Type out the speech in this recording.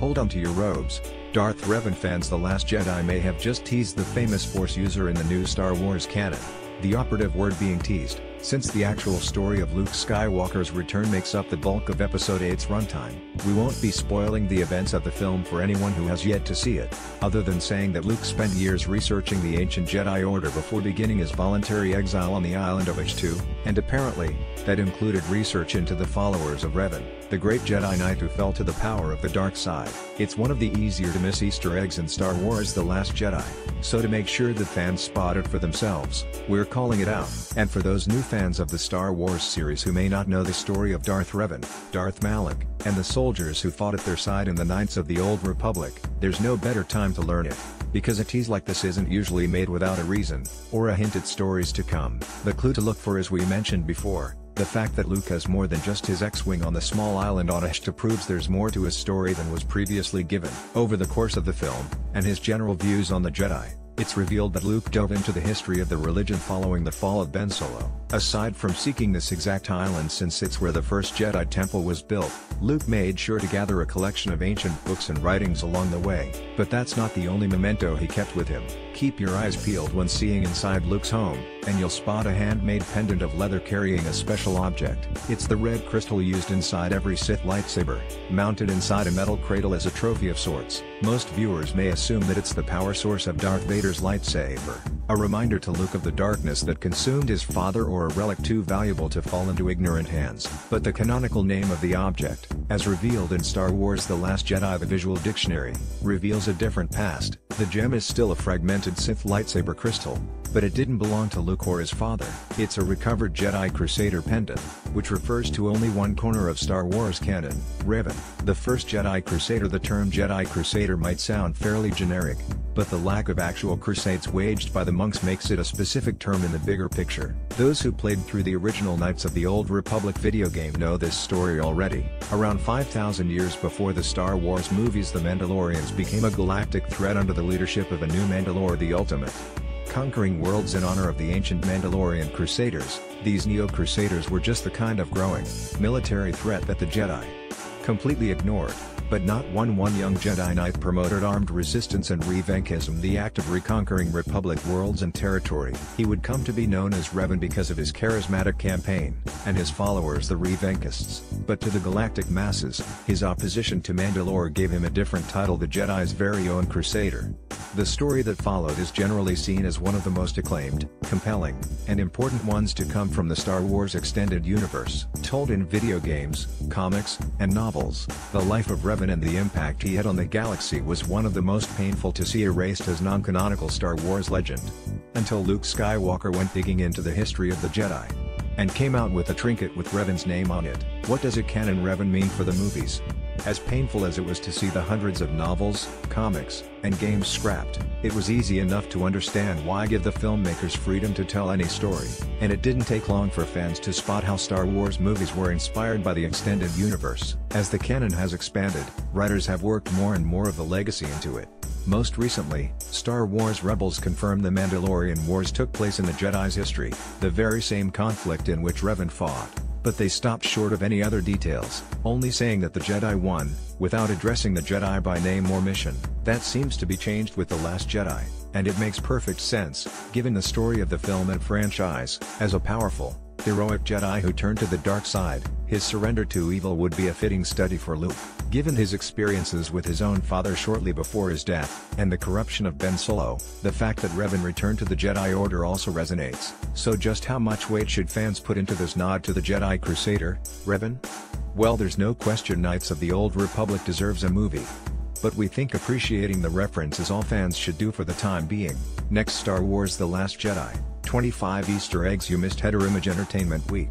Hold on to your robes. Darth Revan fans. The Last Jedi may have just teased the famous Force user in the new Star Wars canon. The operative word being teased, since the actual story of Luke Skywalker's return makes up the bulk of Episode 8's runtime. We won't be spoiling the events of the film for anyone who has yet to see it, other than saying that Luke spent years researching the ancient Jedi Order before beginning his voluntary exile on the island of H2, and apparently, that included research into the followers of Revan, the great Jedi Knight who fell to the power of the dark side. It's one of the easier to miss Easter eggs in Star Wars: The Last Jedi, so to make sure that fans spot it for themselves, we're calling it out. And for those new fans of the Star Wars series who may not know the story of Darth Revan, Darth Malak, and the soldiers who fought at their side in the Knights of the Old Republic, there's no better time to learn it. Because a tease like this isn't usually made without a reason, or a hint at stories to come. The clue to look for, as we mentioned before, the fact that Luke has more than just his X-Wing on the small island on H2 proves there's more to his story than was previously given. Over the course of the film, and his general views on the Jedi, it's revealed that Luke dove into the history of the religion following the fall of Ben Solo. Aside from seeking this exact island since it's where the first Jedi temple was built, Luke made sure to gather a collection of ancient books and writings along the way. But that's not the only memento he kept with him. Keep your eyes peeled when seeing inside Luke's home, and you'll spot a handmade pendant of leather carrying a special object. It's the red crystal used inside every Sith lightsaber, mounted inside a metal cradle as a trophy of sorts. Most viewers may assume that it's the power source of Darth Vader's lightsaber, a reminder to Luke of the darkness that consumed his father, or a relic too valuable to fall into ignorant hands. But the canonical name of the object, as revealed in Star Wars: The Last Jedi, the visual dictionary, reveals a different past. The gem is still a fragmented Sith lightsaber crystal, but it didn't belong to Luke or his father. It's a recovered Jedi Crusader pendant, which refers to only one corner of Star Wars canon, Revan, the first Jedi Crusader. The term Jedi Crusader might sound fairly generic, but the lack of actual crusades waged by the monks makes it a specific term in the bigger picture. Those who played through the original Knights of the Old Republic video game know this story already. Around 5,000 years before the Star Wars movies, the Mandalorians became a galactic threat under the leadership of a new Mandalore the Ultimate, conquering worlds in honor of the ancient Mandalorian Crusaders. These Neo-Crusaders were just the kind of growing military threat that the Jedi completely ignored. But not one young Jedi Knight promoted armed resistance and Revanchism, the act of reconquering Republic worlds and territory. He would come to be known as Revan because of his charismatic campaign, and his followers the Revanchists. But to the galactic masses, his opposition to Mandalore gave him a different title: the Jedi's very own Crusader. The story that followed is generally seen as one of the most acclaimed, compelling, and important ones to come from the Star Wars extended universe. Told in video games, comics, and novels, the life of Revan and the impact he had on the galaxy was one of the most painful to see erased as non-canonical Star Wars legend. Until Luke Skywalker went digging into the history of the Jedi, and came out with a trinket with Revan's name on it. What does a canon Revan mean for the movies? As painful as it was to see the hundreds of novels, comics, and games scrapped, it was easy enough to understand why give the filmmakers freedom to tell any story. And it didn't take long for fans to spot how Star Wars movies were inspired by the extended universe. As the canon has expanded, writers have worked more and more of the legacy into it. Most recently, Star Wars Rebels confirmed the Mandalorian Wars took place in the Jedi's history, the very same conflict in which Revan fought. But they stopped short of any other details, only saying that the Jedi won, without addressing the Jedi by name or mission. That seems to be changed with The Last Jedi, and it makes perfect sense, given the story of the film and franchise. As a powerful, heroic Jedi who turned to the dark side, his surrender to evil would be a fitting study for Luke. Given his experiences with his own father shortly before his death, and the corruption of Ben Solo, the fact that Revan returned to the Jedi Order also resonates. So just how much weight should fans put into this nod to the Jedi Crusader, Revan? Well, there's no question Knights of the Old Republic deserves a movie. But we think appreciating the reference is all fans should do for the time being. Next, Star Wars: The Last Jedi, 25 Easter eggs you missed. Header Image Entertainment Week.